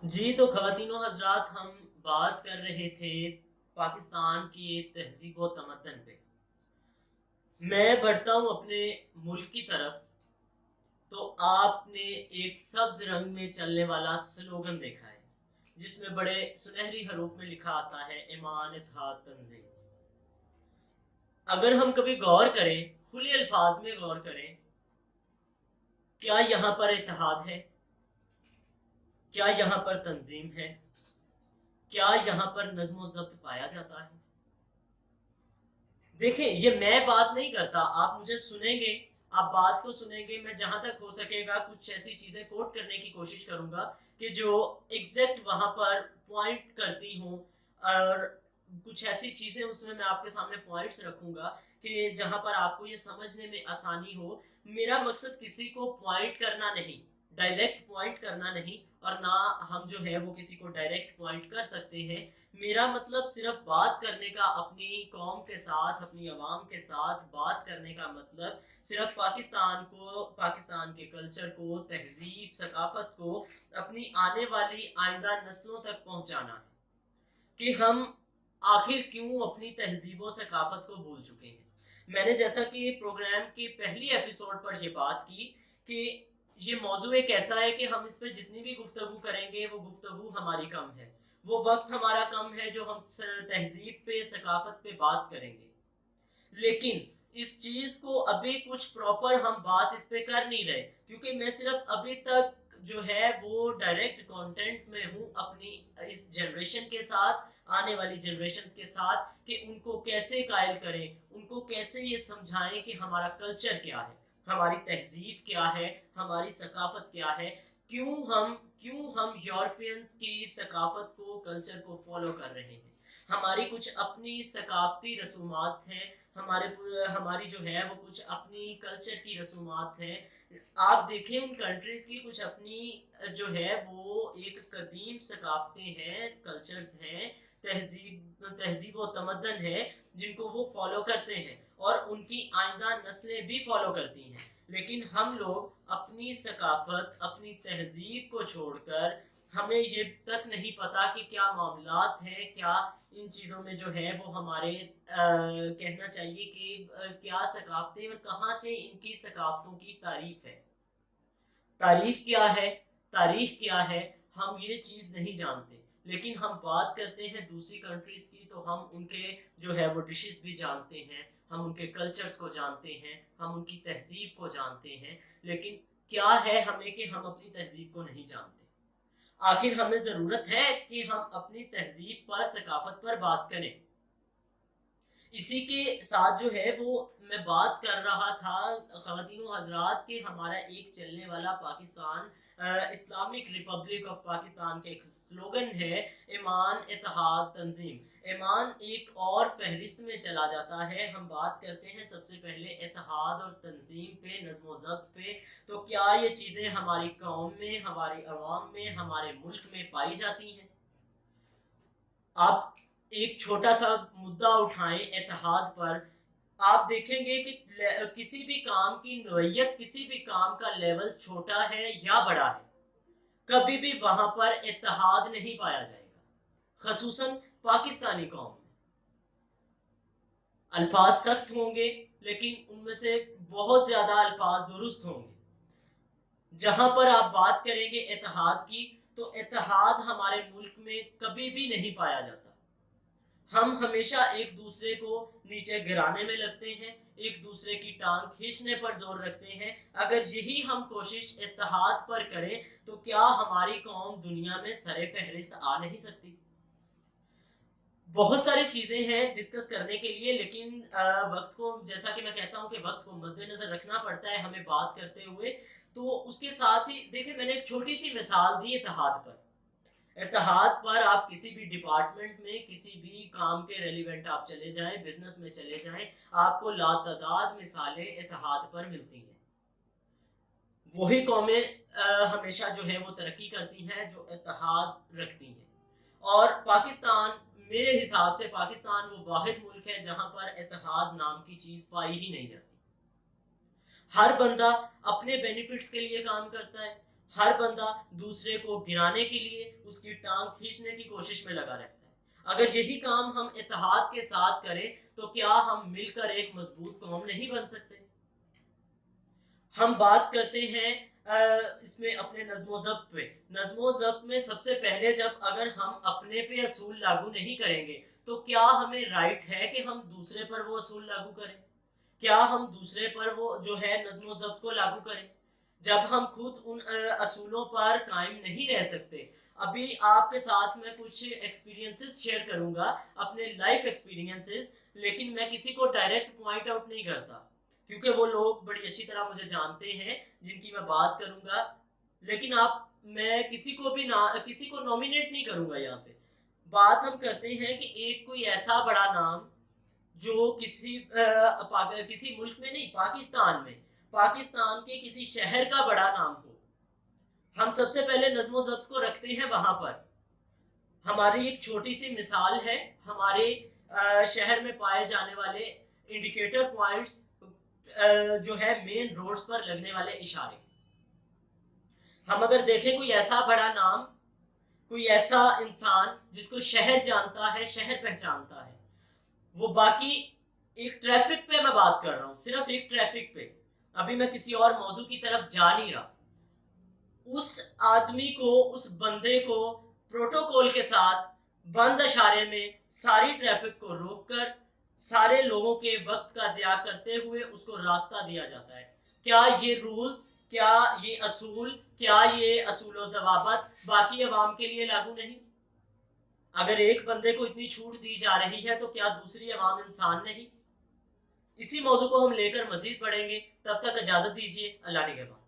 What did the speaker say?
جی تو خواتین و حضرات، ہم بات کر رہے تھے پاکستان کی تہذیب و تمدن پہ۔ میں بڑھتا ہوں اپنے ملک کی طرف، تو آپ نے ایک سبز رنگ میں چلنے والا سلوگن دیکھا ہے جس میں بڑے سنہری حروف میں لکھا آتا ہے ایمان اتحاد تنظیم۔ اگر ہم کبھی غور کریں، کھلے الفاظ میں غور کریں، کیا یہاں پر اتحاد ہے؟ کیا یہاں پر تنظیم ہے؟ کیا یہاں پر نظم و ضبط پایا جاتا ہے؟ دیکھیں، یہ میں بات نہیں کرتا، آپ مجھے سنیں گے، آپ بات کو سنیں گے، میں جہاں تک ہو سکے گا کچھ ایسی چیزیں کوٹ کرنے کی کوشش کروں گا کہ جو ایگزیکٹ وہاں پر پوائنٹ کرتی ہوں، اور کچھ ایسی چیزیں اس میں آپ کے سامنے پوائنٹس رکھوں گا کہ جہاں پر آپ کو یہ سمجھنے میں آسانی ہو۔ میرا مقصد کسی کو پوائنٹ کرنا نہیں، ڈائریکٹ پوائنٹ کرنا نہیں، اور نہ ہم جو ہے وہ کسی کو ڈائریکٹ پوائنٹ کر سکتے ہیں۔ میرا مطلب صرف بات کرنے کا، اپنی قوم کے ساتھ، اپنی عوام کے ساتھ بات کرنے کا مطلب صرف پاکستان کو، پاکستان کے کلچر کو، تہذیب، ثقافت کو اپنی آنے والی آئندہ نسلوں تک پہنچانا ہے کہ ہم آخر کیوں اپنی تہذیب و ثقافت کو بھول چکے ہیں۔ میں نے جیسا کہ پروگرام کی پہلی ایپیسوڈ پر یہ بات کی کہ یہ موضوع ایک ایسا ہے کہ ہم اس پہ جتنی بھی گفتگو کریں گے وہ گفتگو ہماری کم ہے، وہ وقت ہمارا کم ہے جو ہم تہذیب پہ، ثقافت پہ بات کریں گے۔ لیکن اس چیز کو ابھی کچھ پراپر ہم بات اس پہ کر نہیں رہے، کیونکہ میں صرف ابھی تک جو ہے وہ ڈائریکٹ کانٹینٹ میں ہوں اپنی اس جنریشن کے ساتھ، آنے والی جنریشنز کے ساتھ، کہ ان کو کیسے قائل کریں، ان کو کیسے یہ سمجھائیں کہ ہمارا کلچر کیا ہے، ہماری تہذیب کیا ہے، ہماری ثقافت کیا ہے، کیوں ہم یورپینز کی ثقافت کو، کلچر کو فالو کر رہے ہیں۔ ہماری کچھ اپنی ثقافتی رسومات ہیں، ہماری جو ہے وہ کچھ اپنی کلچر کی رسومات ہیں۔ آپ دیکھیں ان کنٹریز کی کچھ اپنی جو ہے وہ ایک قدیم ثقافتیں ہیں، کلچرز ہیں، تہذیب و تمدن ہے جن کو وہ فالو کرتے ہیں، اور ان کی آئندہ نسلیں بھی فالو کرتی ہیں۔ لیکن ہم لوگ اپنی ثقافت، اپنی تہذیب کو چھوڑ کر، ہمیں یہ تک نہیں پتا کہ کیا معاملات ہیں، کیا ان چیزوں میں جو ہے وہ ہمارے کہنا چاہیے کہ کیا ثقافتیں اور کہاں سے ان کی ثقافتوں کی تعریف ہے، تعریف کیا ہے، تاریخ کیا ہے، ہم یہ چیز نہیں جانتے۔ لیکن ہم بات کرتے ہیں دوسری کنٹریز کی تو ہم ان کے جو ہے وہ ڈشز بھی جانتے ہیں، ہم ان کے کلچرز کو جانتے ہیں، ہم ان کی تہذیب کو جانتے ہیں۔ لیکن کیا ہے ہمیں کہ ہم اپنی تہذیب کو نہیں جانتے؟ آخر ہمیں ضرورت ہے کہ ہم اپنی تہذیب پر، ثقافت پر بات کریں۔ اسی کے ساتھ جو ہے وہ میں بات کر رہا تھا خواتین و حضرات کہ ہمارا ایک چلنے والا Pakistan, Islamic republic of Pakistan کا ایک سلوگن ہے ایمان اتحاد تنظیم۔ ایمان ایک اور فہرست میں چلا جاتا ہے۔ ہم بات کرتے ہیں سب سے پہلے اتحاد اور تنظیم پہ، نظم و ضبط پہ، تو کیا یہ چیزیں ہماری قوم میں، ہمارے عوام میں، ہمارے ملک میں پائی جاتی ہیں؟ آپ ایک چھوٹا سا مدعا اٹھائیں اتحاد پر، آپ دیکھیں گے کہ کسی بھی کام کی نوعیت، کسی بھی کام کا لیول چھوٹا ہے یا بڑا ہے، کبھی بھی وہاں پر اتحاد نہیں پایا جائے گا، خصوصاً پاکستانی قوم میں۔ الفاظ سخت ہوں گے لیکن ان میں سے بہت زیادہ الفاظ درست ہوں گے۔ جہاں پر آپ بات کریں گے اتحاد کی، تو اتحاد ہمارے ملک میں کبھی بھی نہیں پایا جاتا۔ ہم ہمیشہ ایک دوسرے کو نیچے گرانے میں لگتے ہیں، ایک دوسرے کی ٹانگ کھینچنے پر زور رکھتے ہیں۔ اگر یہی ہم کوشش اتحاد پر کریں تو کیا ہماری قوم دنیا میں سر فہرست آ نہیں سکتی؟ بہت ساری چیزیں ہیں ڈسکس کرنے کے لیے، لیکن وقت کو، جیسا کہ میں کہتا ہوں کہ وقت کو مد نظر رکھنا پڑتا ہے ہمیں بات کرتے ہوئے، تو اس کے ساتھ ہی دیکھیں میں نے ایک چھوٹی سی مثال دی اتحاد پر۔ اتحاد پر آپ کسی بھی ڈپارٹمنٹ میں، کسی بھی کام کے ریلیونٹ آپ چلے جائیں، بزنس میں چلے جائیں، آپ کو لاتعداد مثالیں اتحاد پر ملتی ہیں۔ وہی قومیں ہمیشہ جو ہے وہ ترقی کرتی ہیں جو اتحاد رکھتی ہیں، اور پاکستان، میرے حساب سے پاکستان وہ واحد ملک ہے جہاں پر اتحاد نام کی چیز پائی ہی نہیں جاتی۔ ہر بندہ اپنے بینیفٹس کے لیے کام کرتا ہے، ہر بندہ دوسرے کو گرانے کے لیے اس کی ٹانگ کھینچنے کی کوشش میں لگا رہتا ہے۔ اگر یہی کام ہم اتحاد کے ساتھ کریں تو کیا ہم مل کر ایک مضبوط قوم نہیں بن سکتے؟ ہم بات کرتے ہیں اس میں اپنے نظم و ضبط پہ۔ نظم و ضبط میں سب سے پہلے جب اگر ہم اپنے پہ اصول لاگو نہیں کریں گے تو کیا ہمیں رائٹ ہے کہ ہم دوسرے پر وہ اصول لاگو کریں؟ کیا ہم دوسرے پر وہ جو ہے نظم و ضبط کو لاگو کریں جب ہم خود ان اصولوں پر قائم نہیں رہ سکتے؟ ابھی آپ کے ساتھ میں کچھ ایکسپیرینسز شیئر کروں گا، اپنے لائف ایکسپیرینسز، لیکن میں کسی کو ڈائریکٹ پوائنٹ آؤٹ نہیں کرتا کیونکہ وہ لوگ بڑی اچھی طرح مجھے جانتے ہیں جن کی میں بات کروں گا، لیکن میں کسی کو نومینیٹ نہیں کروں گا۔ یہاں پہ بات ہم کرتے ہیں کہ ایک کوئی ایسا بڑا نام جو کسی ملک میں نہیں، پاکستان کے کسی شہر کا بڑا نام ہو۔ ہم سب سے پہلے نظم و ضبط کو رکھتے ہیں وہاں پر۔ ہماری ایک چھوٹی سی مثال ہے، ہمارے شہر میں پائے جانے والے انڈیکیٹر پوائنٹس جو ہے مین روڈز پر لگنے والے اشارے۔ ہم اگر دیکھیں کوئی ایسا بڑا نام، کوئی ایسا انسان جس کو شہر جانتا ہے، شہر پہچانتا ہے، وہ باقی ایک ٹریفک پہ میں بات کر رہا ہوں، صرف ایک ٹریفک پہ، ابھی میں کسی اور موضوع کی طرف جا نہیں رہا، اس آدمی کو، اس بندے کو پروٹوکول کے ساتھ بند اشارے میں ساری ٹریفک کو روک کر سارے لوگوں کے وقت کا ضیاع کرتے ہوئے اس کو راستہ دیا جاتا ہے۔ کیا یہ رولز، کیا یہ اصول، کیا یہ اصول و ضوابط باقی عوام کے لیے لاگو نہیں؟ اگر ایک بندے کو اتنی چھوٹ دی جا رہی ہے تو کیا دوسری عوام انسان نہیں؟ اسی موضوع کو ہم لے کر مزید پڑھیں گے، تب تک اجازت دیجیے، اللہ نگہبان۔